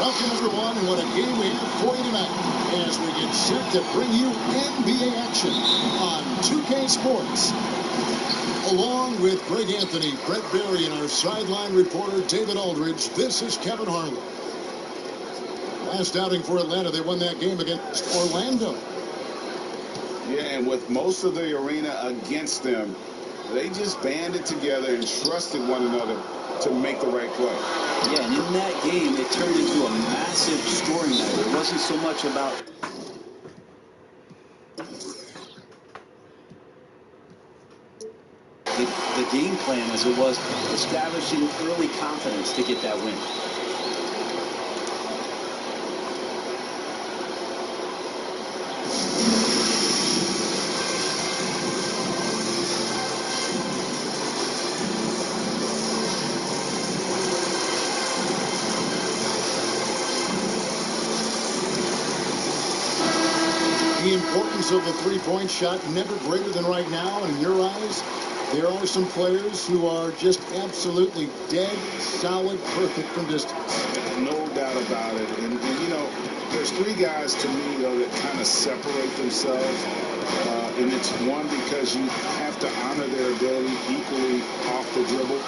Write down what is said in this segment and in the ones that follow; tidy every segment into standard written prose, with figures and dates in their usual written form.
Welcome, everyone, and what a game we have for you tonight as we get set to bring you NBA action on 2K Sports. Along with Greg Anthony, Brett Berry, and our sideline reporter, David Aldridge, this is Kevin Harlan. Last outing for Atlanta, they won that game against Orlando. Yeah, and with most of the arena against them, they just banded together and trusted one another to make the right play. Yeah, and in that game, it turned into a massive scoring night. It wasn't so much about the game plan as it was establishing early confidence to get that win. The importance of the three-point shot never greater than right now, and in your eyes, there are some players who are just absolutely dead, solid, perfect from distance. No doubt about it. And you know, there's three guys to me, though, that kind of separate themselves. And it's one, because you have to honor their ability equally off the dribble,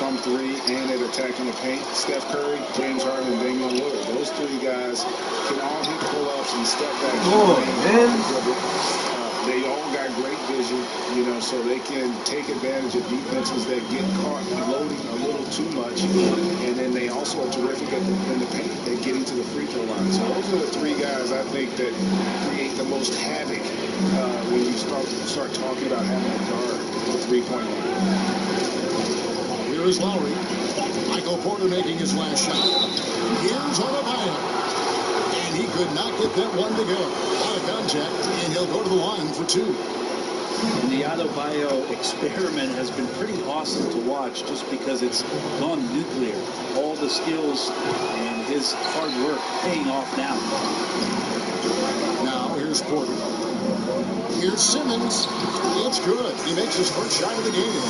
from three, and at attacking the paint. Steph Curry, James Harden, and Damian Lillard. Those three guys can all hit pull-ups and step back. They all got great vision, you know, so they can take advantage of defenses that get caught loading a little too much. And then they also are terrific in the paint at getting to the free throw line. So those are the three guys I think that create the most havoc when you start talking about having a guard at the three-point line. Here is Lowry. Michael Porter making his last shot. Here's Adebayo. And he could not get that one to go. Out of contact, and he'll go to the line for two. And the Adebayo experiment has been pretty awesome to watch just because it's gone nuclear. All the skills and his hard work paying off now. Now here's Porter. Here's Simmons. It's good. He makes his first shot of the game.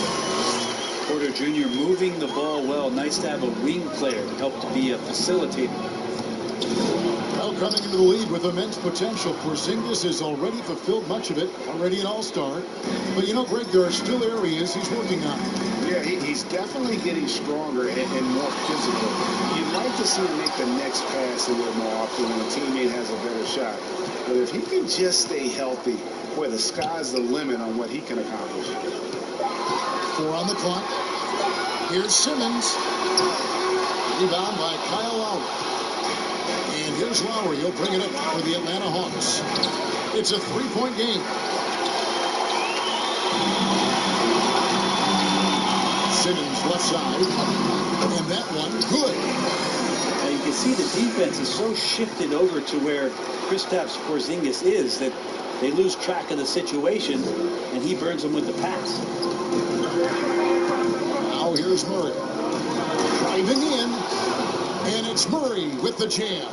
Porter Jr. moving the ball well. Nice to have a wing player help to be a facilitator. Well, coming into the league with immense potential, Porzingis has already fulfilled much of it, already an all-star. But, you know, Greg, there are still areas he's working on. Yeah, he's definitely getting stronger and more physical. You'd like to see him make the next pass a little more often when a teammate has a better shot. But if he can just stay healthy, boy, the sky's the limit on what he can accomplish. 4 on the clock. Here's Simmons. Rebound by Kyle Lowry. And here's Lowry. He'll bring it up for the Atlanta Hawks. It's a 3-point game. Simmons left side. And that one good. Now you can see the defense is so shifted over to where Kristaps Porzingis is that they lose track of the situation, and he burns them with the pass. Now here's Murray. Driving in. And it's Murray with the jam.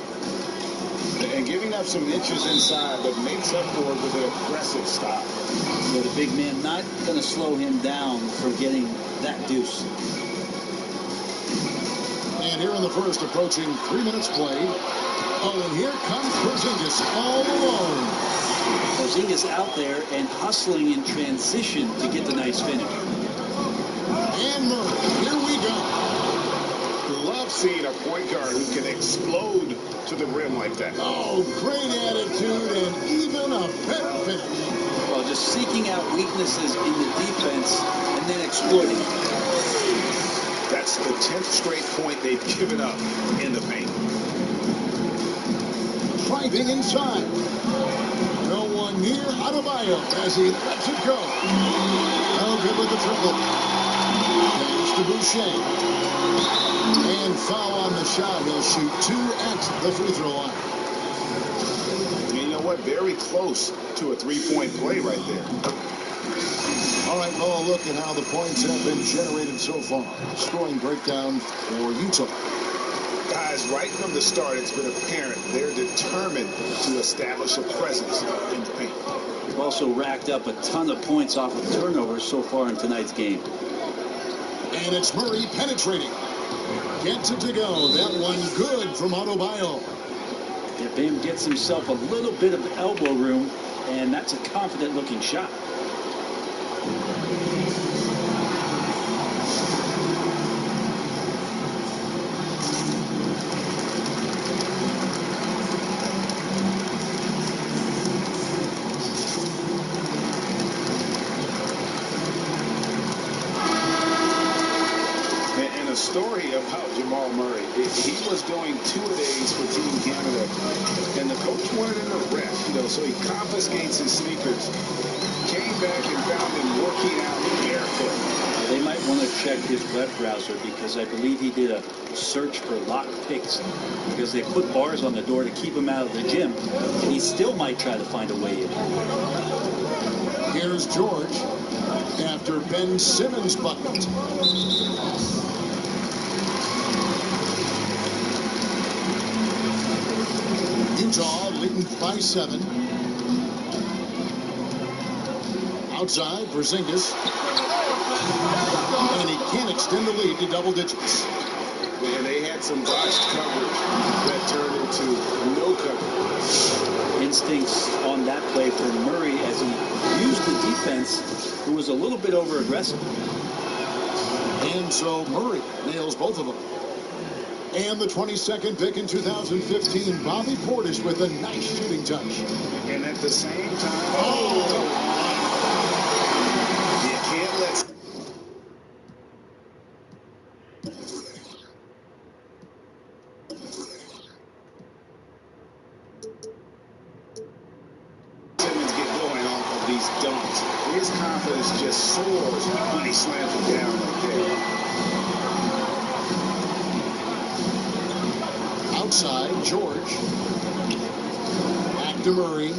And giving up some inches inside, but makes up for it with an aggressive stop. So the big man not going to slow him down from getting that deuce. And here in the first, approaching 3 minutes played. Oh, and here comes Porzingis all alone. Porzingis out there and hustling in transition to get the nice finish. And Murray, here we go. Love seeing a point guard who can explode to the rim like that. Oh, great attitude and even a better finish. Well, just seeking out weaknesses in the defense and then exploiting it. That's the 10th straight point they've given up in the paint. Driving inside. No Adebayo as he lets it go. Oh, good with the triple. Pass to Boucher. And foul on the shot. He'll shoot 2 at the free throw line. And you know what? Very close to a three-point play right there. All right, well, look at how the points have been generated so far. Scoring breakdown for Utah. Guys, right from the start, it's been apparent they're determined to establish a presence in the paint. They've also racked up a ton of points off of turnovers so far in tonight's game. And it's Murray penetrating. Gets it to go. That one good from Adebayo. Yeah, Bam gets himself a little bit of elbow room, and that's a confident-looking shot. And a story about Jamal Murray. He was doing two-a-days for Team Canada, and the coach wanted him to rest, so he confiscates his sneakers, came back and found him working out barefoot. They might want to check his web browser because I believe he did a search for locked picks because they put bars on the door to keep him out of the gym, and he still might try to find a way in. Here's George after Ben Simmons bucket. Utah leading by 7. Outside, Porzingis. And he can't extend the lead to double digits. And they had some botched coverage that turned into no coverage. Instincts on that play for Murray as he used the defense, who was a little bit over-aggressive. And so Murray nails both of them. And the 22nd pick in 2015, Bobby Portis with a nice shooting touch. And at the same time, you can't let... Simmons get going off of these dunks. His confidence just soars when he slams it down like that. Outside, George. Back to Murray.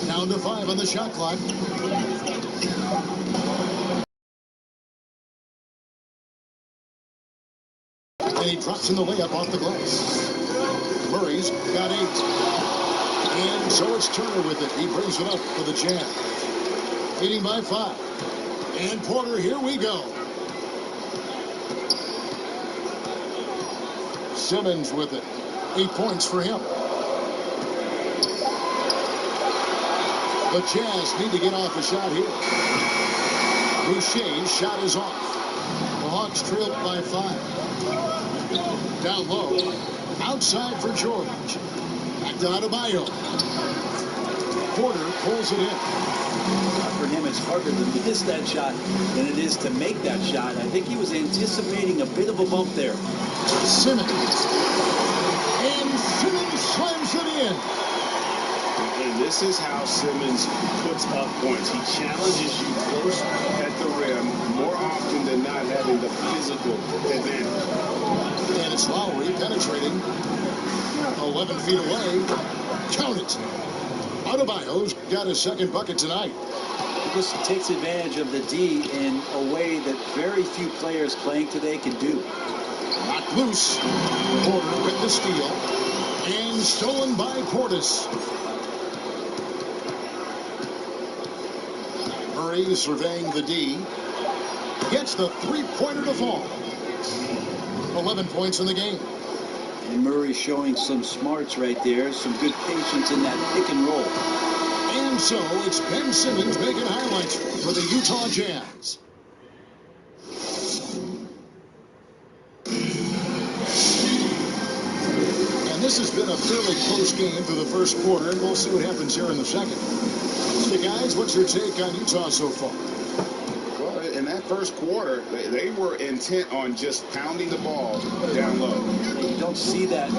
Down to 5 on the shot clock. And he drops in the layup off the glass. Murray's got 8. And so it's Turner with it. He brings it up for the Jazz. Leading by 5. And Porter, here we go. Simmons with it. 8 points for him. The Jazz need to get off a shot here. Boucher's shot is off. The Hawks trailed by 5. Down low. Outside for George. Back to Adebayo. Porter pulls it in. For him, it's harder to miss that shot than it is to make that shot. I think he was anticipating a bit of a bump there. Simmons. And Simmons slams it in. And this is how Simmons puts up points. He challenges you close at the rim more often than not, having the physical advantage. And it's Lowry penetrating 11 feet away. Count it. Adebayo's got his second bucket tonight. He just takes advantage of the D in a way that very few players playing today can do. Knocked loose. Porter with the steal. And stolen by Portis. Murray surveying the D. Gets the three-pointer to fall. 11 points in the game. And Murray showing some smarts right there, some good patience in that pick and roll. And so it's Ben Simmons making highlights for the Utah Jazz. And this has been a fairly close game for the first quarter, and we'll see what happens here in the second. Hey guys, what's your take on Utah so far? Well, and that first quarter, they were intent on just pounding the ball down low. You don't see that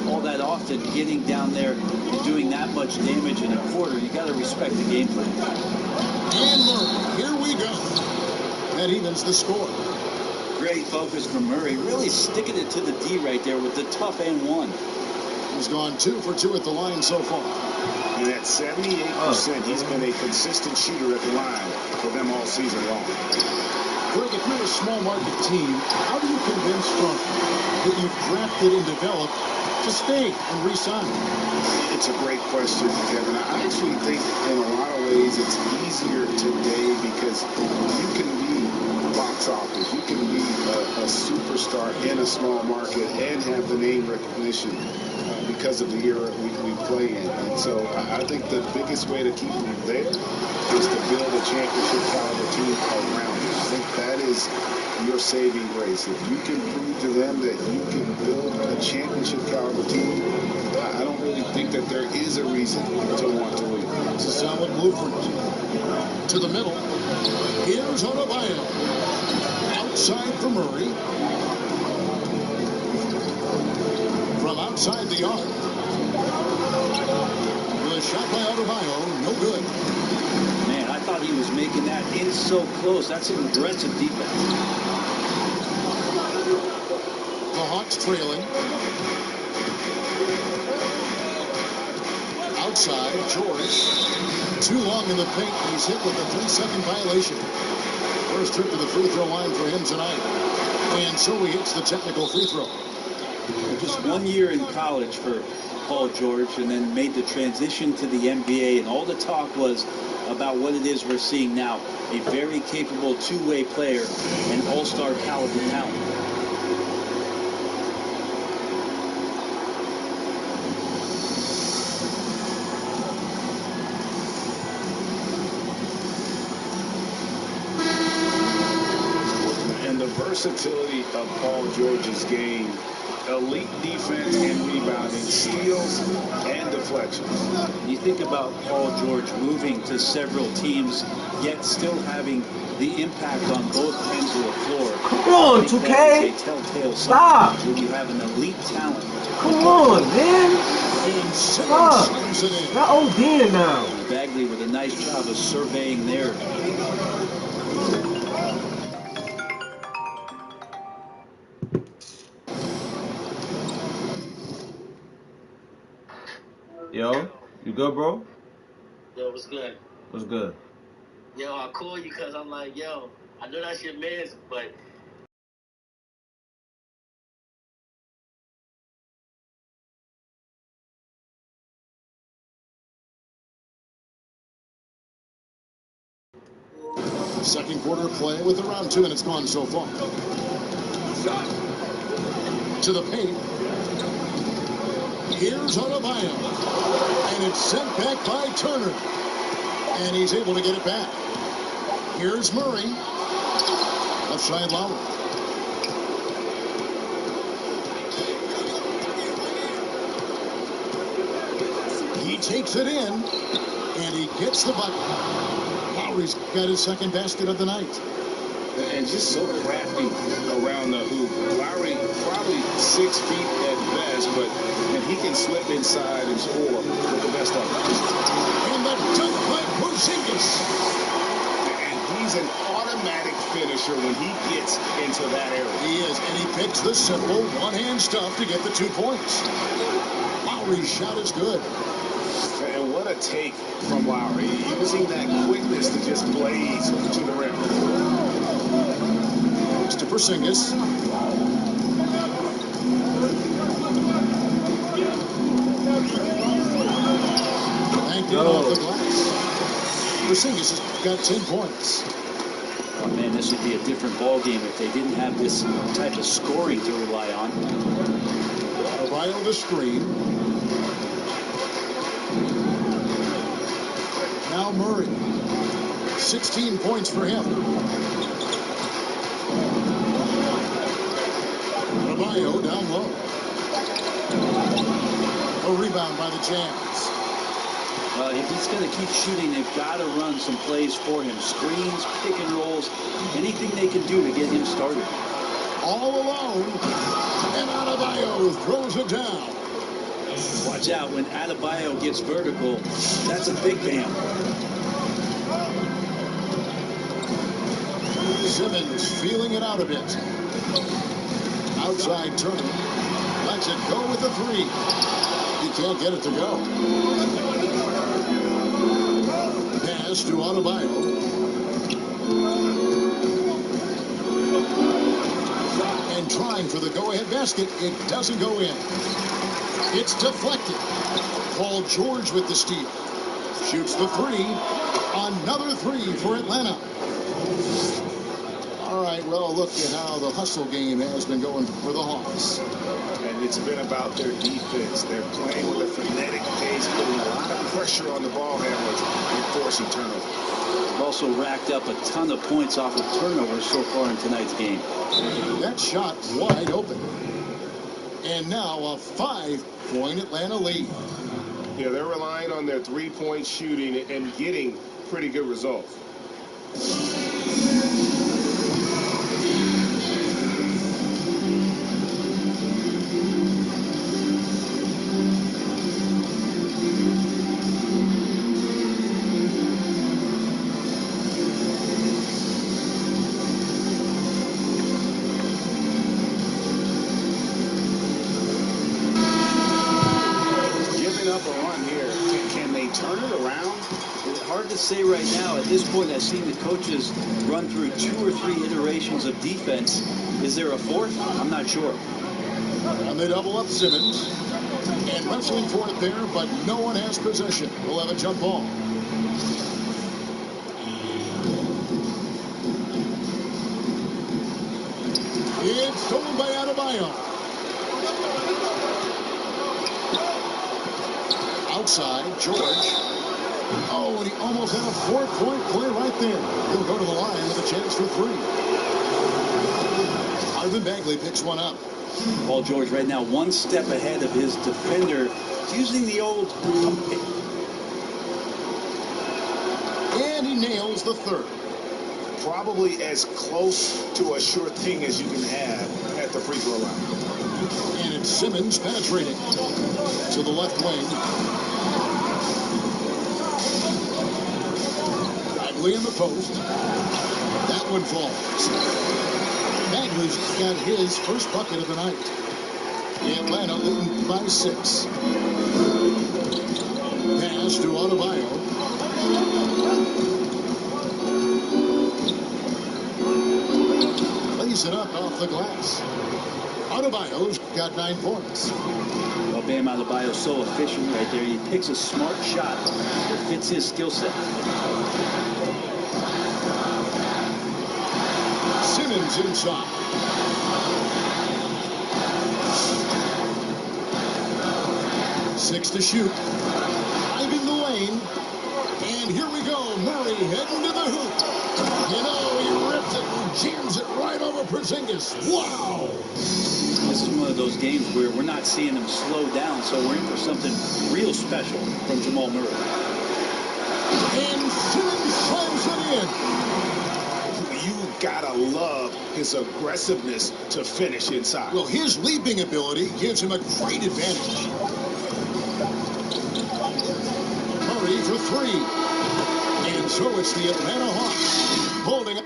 all that often, getting down there and doing that much damage in a quarter. You got to respect the game plan. And Murray, here we go. That evens the score. Great focus from Murray, really sticking it to the D right there with the tough and one. He's gone 2 for 2 at the line so far. And at 78%, he's been a consistent shooter at the line for them all season long. Greg, if you're a small market team, how do you convince Strunk that you've drafted and developed to stay and re-sign? It's a great question, Kevin. I actually think in a lot of ways it's easier today because you can be box office. You can be a superstar in a small market and have the name recognition because of the era we play in. And so I think the biggest way to keep them there is to build a championship caliber team around it. I think that is your saving grace. If you can prove to them that you can build a championship caliber team, I don't really think that there is a reason to want to leave. It's a solid blueprint. To the middle. Here's Adebayo. Outside for Murray. From outside the arc. The shot by Adebayo, no good. Man, I thought he was making that in so close. That's an aggressive defense. The Hawks trailing. Outside, George. Too long in the paint. He's hit with a 3-second violation. First trip to the free throw line for him tonight. And so he hits the technical free throw. Just 1 year in college for Paul George, and then made the transition to the NBA, and all the talk was about what it is we're seeing now. A very capable two-way player and all-star caliber talent. And the versatility of Paul George's game, elite defense and rebounding, steals and deflections. You think about Paul George moving to several teams, yet still having the impact on both ends of the floor. Come on, 2K. That is a telltale Stop. sign when you have an elite talent. Come on, man. And Stop. Simmons slams it in. Not ODing now. Bagley with a nice job of surveying there. Yo, you good, bro? Yo, what's good? What's good? Yo, I call you because I'm like, yo, I know that's your man's, but Second quarter play with around 2 minutes gone so far. To the paint. Here's Adebayo. And it's sent back by Turner. And he's able to get it back. Here's Murray. Left side Lowry. He takes it in. And he gets the bucket. Lowry's got his second basket of the night. And just so crafty around the hoop. Lowry probably 6 feet at best, but he can slip inside and score with the best of them. And the dunk by Porzingis. And he's an automatic finisher when he gets into that area. He is, and he picks the simple one-hand stuff to get the 2 points. Lowry's shot is good. And what a take from Lowry, using that quickness to just blaze to the rim. It's to Porzingis. Banked in off the glass. Porzingis has got 10 points. Oh man, this would be a different ball game if they didn't have this type of scoring to rely on. Adebayo the screen. Now Murray. 16 points for him. Adebayo down low. A rebound by the Jazz. If he's going to keep shooting, they've got to run some plays for him. Screens, pick and rolls, anything they can do to get him started. All alone, and Adebayo throws it down. Watch out, when Adebayo gets vertical, that's a big bam. Simmons feeling it out a bit. Outside Turner. Lets it go with the three. He can't get it to go. Pass to Adebayo. And trying for the go-ahead basket. It doesn't go in. It's deflected. Paul George with the steal. Shoots the three. Another three for Atlanta. All right, well, look at how the hustle game has been going for the Hawks. And it's been about their defense. They're playing with a frenetic pace, putting a lot of pressure on the ball handlers and forcing turnovers. They've also racked up a ton of points off of turnovers so far in tonight's game. That shot wide open. And now a 5-point Atlanta lead. Yeah, they're relying on their three-point shooting and getting pretty good results. Turn it around? It's hard to say right now. At this point, I've seen the coaches run through 2 or 3 iterations of defense. Is there a fourth? I'm not sure. And they double up Simmons. And wrestling for it there, but no one has possession. We'll have a jump ball. It's stolen by Adebayo. Outside, George. Oh, and he almost had a 4-point play right there. He'll go to the line with a chance for 3. Marvin Bagley picks one up. Paul George right now 1 step ahead of his defender, using the old... And he nails the third. Probably as close to a sure thing as you can have at the free throw line. And it's Simmons penetrating to the left wing. Bagley in the post. That one falls. Bagley's got his first bucket of the night. Atlanta leading by 6. Pass to Adebayo. Lays it up off the glass. Adebayo's got 9 points. Well, Bam Adebayo's so efficient right there. He picks a smart shot that fits his skill set. Simmons inside. Six to shoot. Driving the lane. And here we go. Murray heading to the hoop. You know, he rips it and jams it right over Porzingis. Wow. This is one of those games where we're not seeing him slow down, so we're in for something real special from Jamal Murray. And Simmons slams it in. You gotta love his aggressiveness to finish inside. Well, his leaping ability gives him a great advantage. Murray for 3. And so it's the Atlanta Hawks holding up.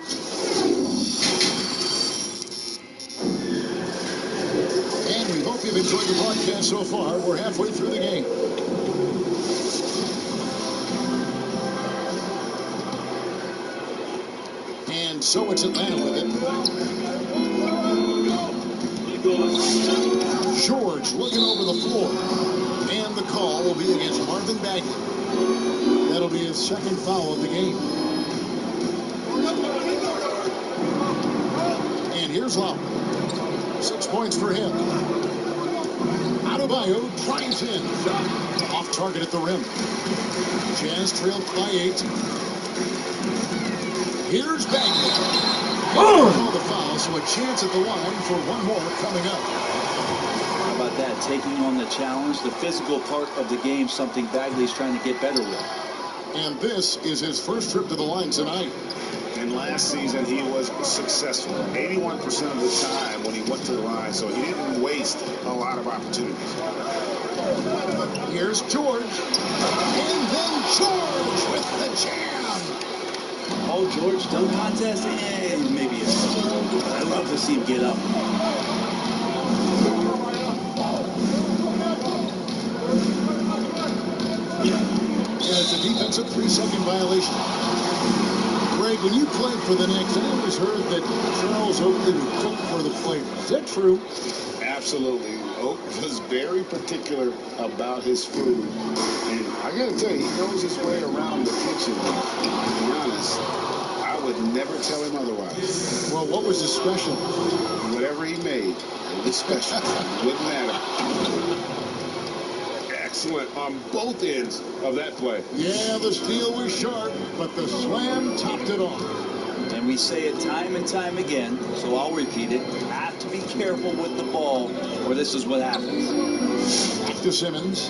And we hope you've enjoyed the broadcast so far. We're halfway through the game. And so it's Atlanta with it. George looking over the floor. And the call will be against Marvin Bagley. That'll be his second foul of the game. And here's Lowry. 6 points for him. Adebayo drives in. Off target at the rim. Jazz trailed by 8. Here's Bagley. Call the foul, so a chance at the line for one more coming up. How about that? taking on the challenge, the physical part of the game, something Bagley's trying to get better with. And this is his first trip to the line tonight. And last season, he was successful 81% of the time when he went to the line, so he didn't waste a lot of opportunities. Here's George. And then George with the jam. Oh, George, dunk contest? Maybe it's something. I'd love to see him get up. And it's a defensive 3-second violation. Greg, when you played for the Knicks, I always heard that Charles Oakley would cook for the players. Is that true? Absolutely. Oak was very particular about his food. And I got to tell you, he knows his way around the kitchen. To be honest, I would never tell him otherwise. Well, what was his special? Whatever he made, it was special. Wouldn't matter. Excellent on both ends of that play. Yeah, the steal was sharp, but the slam topped it off. And we say it time and time again, so I'll repeat it. You have to be careful with the ball, or this is what happens. Back to Simmons.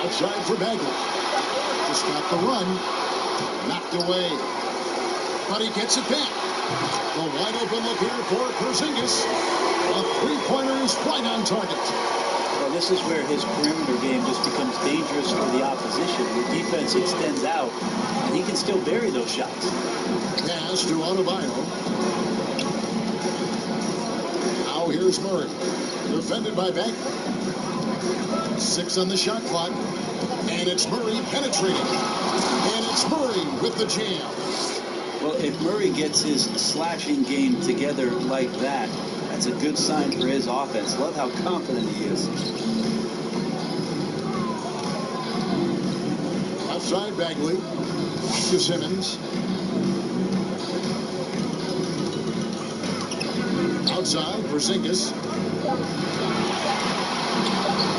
Outside for Bagley. Just got the run. Knocked away. But he gets it back. The wide open look here for Porzingis. A three-pointer is right on target. Well, this is where his perimeter game just becomes dangerous for the opposition. The defense extends out, and he can still bury those shots. Pass to Adebayo. Now here's Murray. Defended by Bagley. 6 on the shot clock. And it's Murray penetrating. And it's Murray with the jam. Well, if Murray gets his slashing game together like that, that's a good sign for his offense. Love how confident he is. Outside Bagley. Back to Simmons. Outside Porzingis.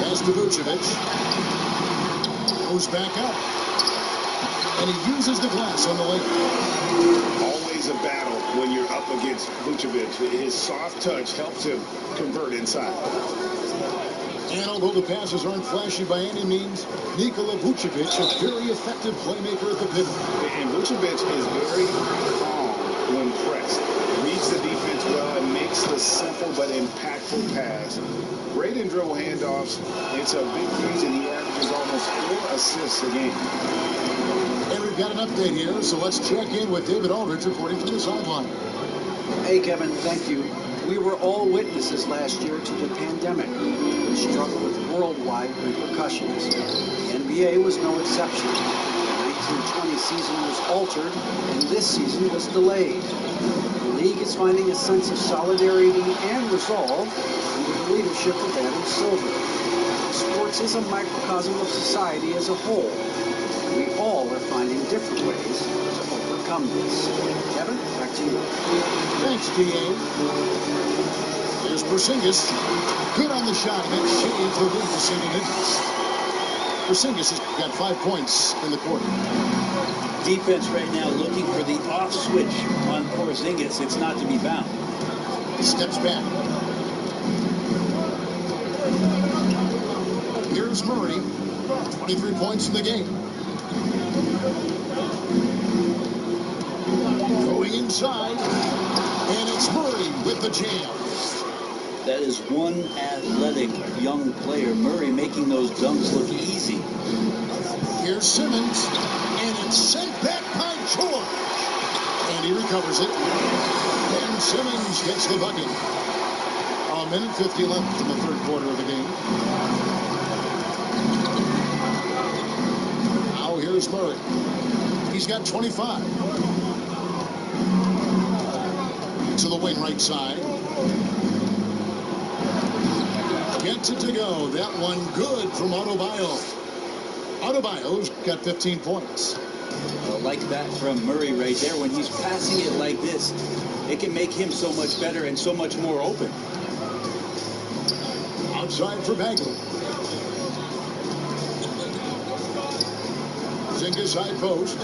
Pass to Vucevic. Goes back up. And he uses the glass on the lane. Always a battle when you're up against Vucevic. His soft touch helps him convert inside. And although the passes aren't flashy by any means, Nikola Vucevic, a very effective playmaker at the pivot. And Vucevic is very calm when pressed. Reads the defense well and makes the simple but impactful pass. Great in dribble handoffs. It's a big reason he averages almost 4 assists a game. And we've got an update here, so let's check in with David Aldridge reporting from the sideline. Hey, Kevin, thank you. We were all witnesses last year to the pandemic, which struck with worldwide repercussions. The NBA was no exception. The 1920 season was altered, and this season was delayed. The league is finding a sense of solidarity and resolve under the leadership of Adam Silver. Sports is a microcosm of society as a whole. We all are finding different ways to overcome this. Kevin, back to you. Thanks, D.A. Here's Porzingis. Good on the shot, and that shaves the lead to single digits. Porzingis has got 5 points in the quarter. Defense right now looking for the off switch on Porzingis. It's not to be found. He steps back. Here's Murray. 23 points in the game. Going inside, and it's Murray with the jam. That is one athletic young player. Murray making those dunks look easy. Here's Simmons, and it's sent back by George. And he recovers it. And Simmons gets the bucket. A minute 50 left in the third quarter of the game. Now here's Murray. He's got 25. To the wing right side. Gets it to go. That one good from Adebayo. Adebayo's got 15 points. Like that from Murray right there. When he's passing it like this, it can make him so much better and so much more open. Outside for Bagley. Porzingis side post.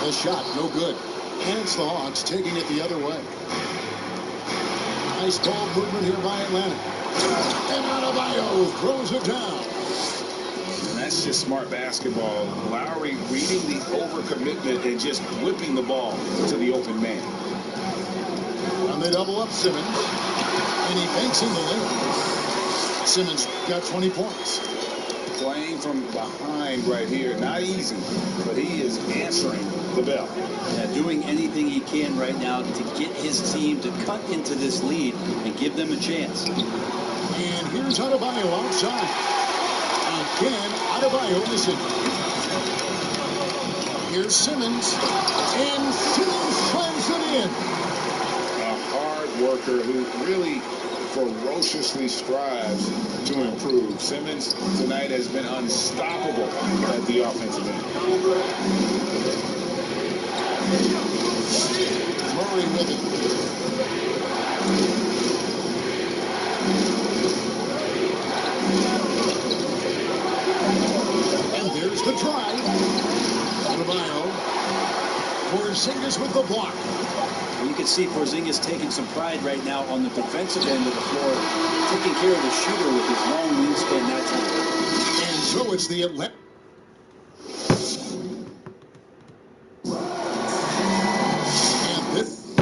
The shot, no good. And it's the Hawks taking it the other way. Nice ball movement here by Atlanta. And Adebayo throws it down. And that's just smart basketball. Lowry reading the overcommitment and just whipping the ball to the open man. And they double up Simmons. And he banks in the lane. Simmons got 20 points. Playing from behind right here. Not easy, but he is answering the bell. Yeah, doing anything he can right now to get his team to cut into this lead and give them a chance. And here's Adebayo outside. Again, Adebayo missing. Here's Simmons. And Simmons slams it in. A hard worker who really ferociously strives to improve. Simmons tonight has been unstoppable at the offensive end. Murray with it. And there's the drive. Adebayo. Porzingis with the block. You can see Porzingis taking some pride right now on the defensive end of the floor, taking care of the shooter with his long wingspan that time. And so it's the Atlanta. And this.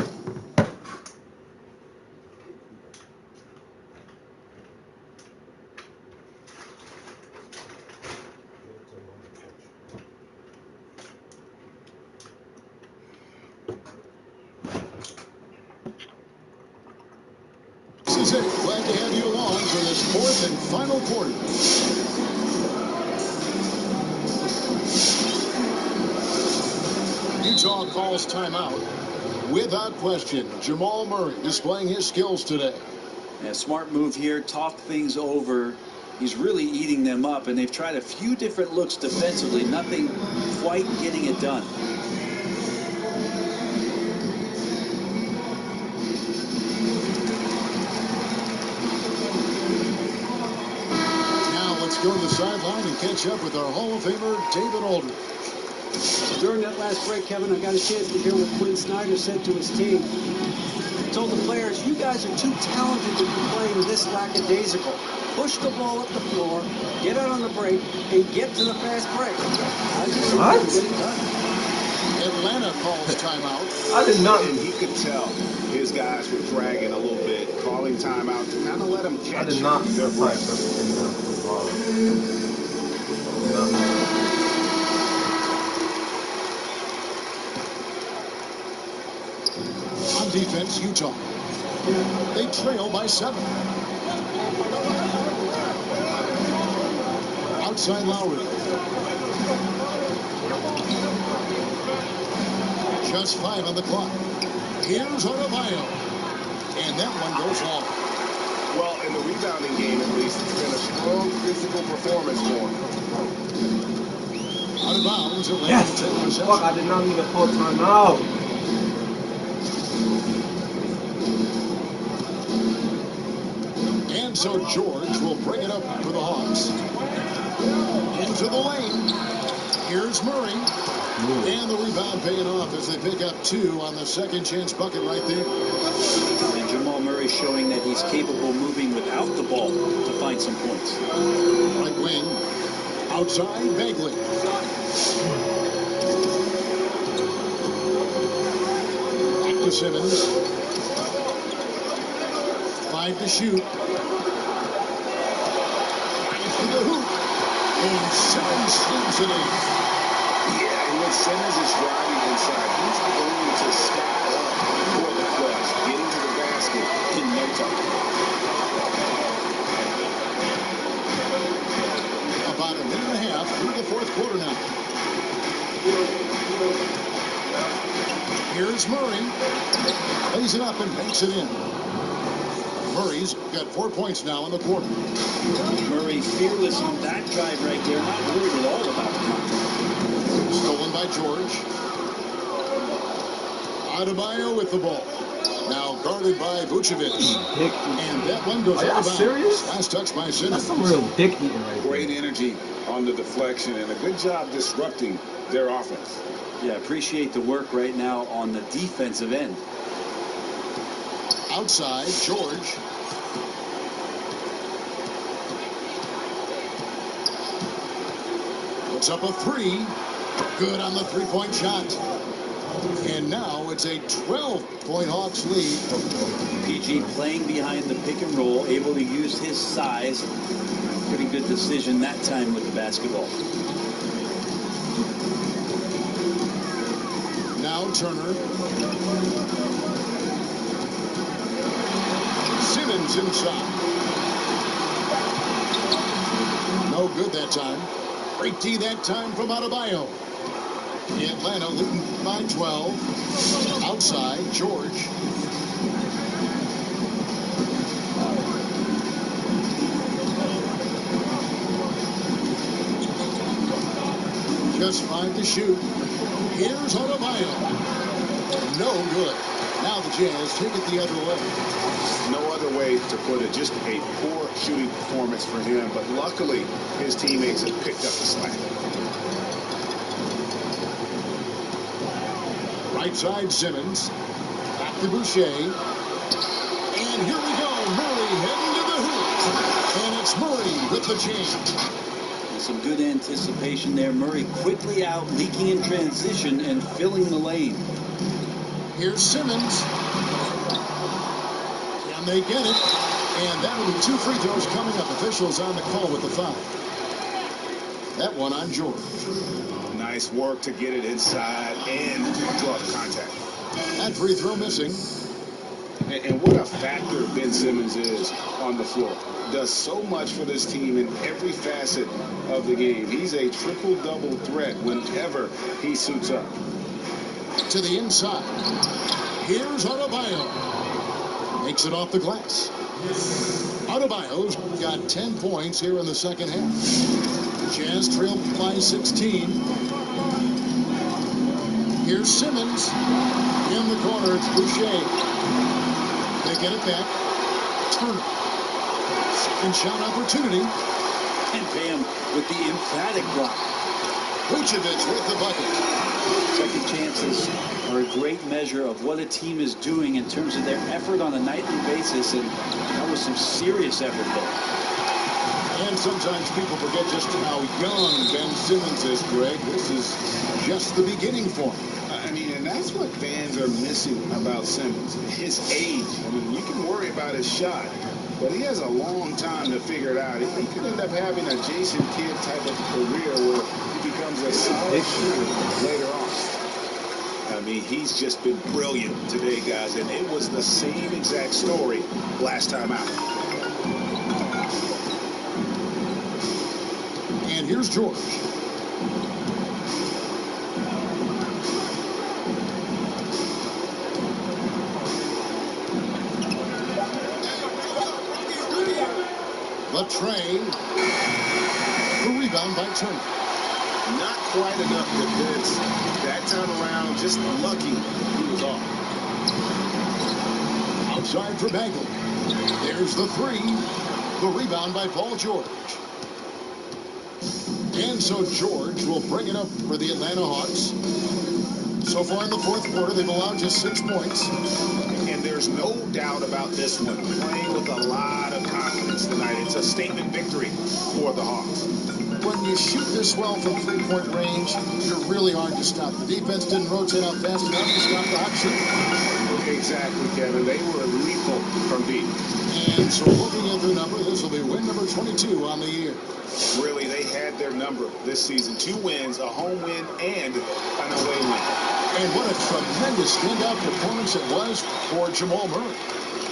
This is it. Glad to have you along for this fourth and final quarter. Utah calls timeout. Without question, Jamal Murray displaying his skills today. Yeah, smart move here. Talk things over. He's really eating them up, and they've tried a few different looks defensively. Nothing quite getting it done. Now let's go to the sideline and catch up with our Hall of Famer, David Aldridge. During that last break, Kevin, I got a chance to hear what Quinn Snyder said to his team. He told the players, you guys are too talented to be playing this lackadaisical. Push the ball up the floor, get out on the break, and get to the fast break. I just What? get it done. Atlanta calls timeout. I did not. And he could tell his guys were dragging a little bit, calling timeout to kind of let them catch I did not their apply breath. On defense, Utah. They trail by 7. Outside Lowry. Just 5 on the clock. Here's Adebayo. And that one goes long. Well, in the rebounding game, at least, it's been a strong physical performance for him. Out of bounds. Atlanta Yes! take possession. Fuck, I did not need a full timeout. And so George will bring it up for the Hawks. Into the lane. Here's Murray. And the rebound paying off as they pick up 2 on the second chance bucket right there. And Jamal Murray showing that he's capable of moving without the ball to find some points. Right wing. Outside, Bagley. Back to Simmons. 5 to shoot. Back to the hoop. And Simmons slams it in. Yeah, and when Simmons is driving inside, he's going to sky up for the clutch, getting to the basket in no time. About a minute and a half through the fourth quarter now. Here's Murray. Lays it up and banks it in. Murray's got 4 points now in the quarter. Murray fearless on that drive right there. Not worried at all about the contact. Stolen by George. Adebayo with the ball. Now guarded by Vucevic. Dick. And that one goes Are y'all out of bounds. serious? Last touch by That's Simmons. some real dick eating right Great there. energy on the deflection and a good job disrupting their offense. Yeah, appreciate the work right now on the defensive end. Outside, George. Puts up a three. Good on the three-point shot. And now it's a 12-point Hawks lead. PG playing behind the pick and roll, able to use his size. Pretty good decision that time with the basketball. Now Turner. Simmons inside. No good that time. Great D that time from Adebayo. Atlanta leading by 12. Outside, George. Just 5 to shoot. Here's Adebayo. No good. Now the Jazz take it the other way. No other way to put it. Just a poor shooting performance for him. But luckily, his teammates have picked up the slack. Right side, Simmons. Back to Boucher. And here we go. Murray heading to the hoop. And it's Murray with the jam. Some good anticipation there. Murray quickly out, leaking in transition and filling the lane. Here's Simmons. And they get it. And that'll be 2 free throws coming up. Officials on the call with the foul. That one on George. Nice work to get it inside and draw the contact. That free throw missing. And what a factor Ben Simmons is on the floor. Does so much for this team in every facet of the game. He's a triple-double threat whenever he suits up. To the inside. Here's Adebayo. Makes it off the glass. Adebayo's got 10 points here in the second half. Jazz trail by 16. Here's Simmons. In the corner, it's Boucher. They get it back. Turner. Second shot opportunity. And Bam with the emphatic block. Vucevic with the bucket. Second chances are a great measure of what a team is doing in terms of their effort on a nightly basis, and that was some serious effort there. And sometimes people forget just how young Ben Simmons is, Greg. This is just the beginning for him. I mean, and that's what fans are missing about Simmons. His age. I mean, you can worry about his shot, but he has a long time to figure it out. He could end up having a Jason Kidd type of career where he becomes a solid shooter later on. I mean, he's just been brilliant today, guys, and it was the same exact story last time out. And here's George. Latrey. The rebound by Turner. Not quite enough defense that time around. Just lucky he was off. Outside for Bagley. There's the three. The rebound by Paul George. And so George will bring it up for the Atlanta Hawks. So far in the fourth quarter, they've allowed just 6 points. And there's no doubt about this one. Playing with a lot of confidence tonight. It's a statement victory for the Hawks. When you shoot this well from three-point range, you're really hard to stop. The defense didn't rotate out fast enough to stop the hot shot. Exactly, Kevin. They were lethal from deep. And so looking at their number, this will be win number 22 on the year. Really, they had their number this season. 2 wins, a home win, and an away win. And what a tremendous standout performance it was for Jamal Murray.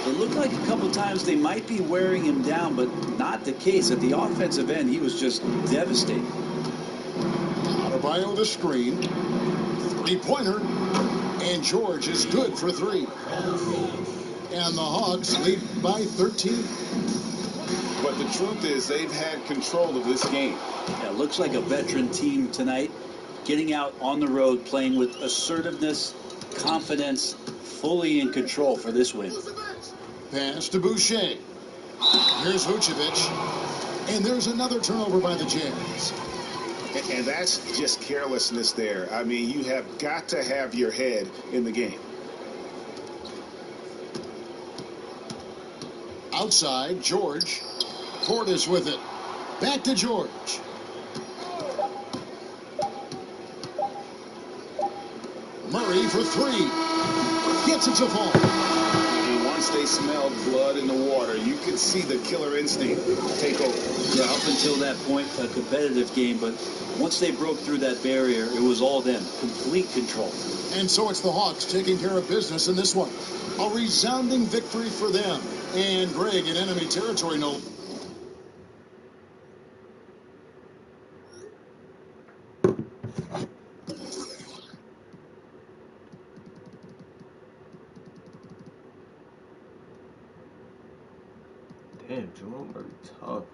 It looked like a couple times they might be wearing him down, but not the case. At the offensive end, he was just devastating. Adebayo the screen. Three-pointer. And George is good for 3. And the Hawks lead by 13. But the truth is they've had control of this game. Yeah, looks like a veteran team tonight, getting out on the road, playing with assertiveness, confidence, fully in control for this win. Pass to Boucher. Here's Vucevic. And there's another turnover by the Jazz. And that's just carelessness there. I mean, you have got to have your head in the game. Outside, George. Portis with it. Back to George. Murray for three. Gets it to fall. And once they smelled blood in the water, you could see the killer instinct take over. Yeah, up until that point, a competitive game, but once they broke through that barrier, it was all them. Complete control. And so it's the Hawks taking care of business in this one. A resounding victory for them. And Greg in enemy territory, no. Damn, Jamal Murray tough.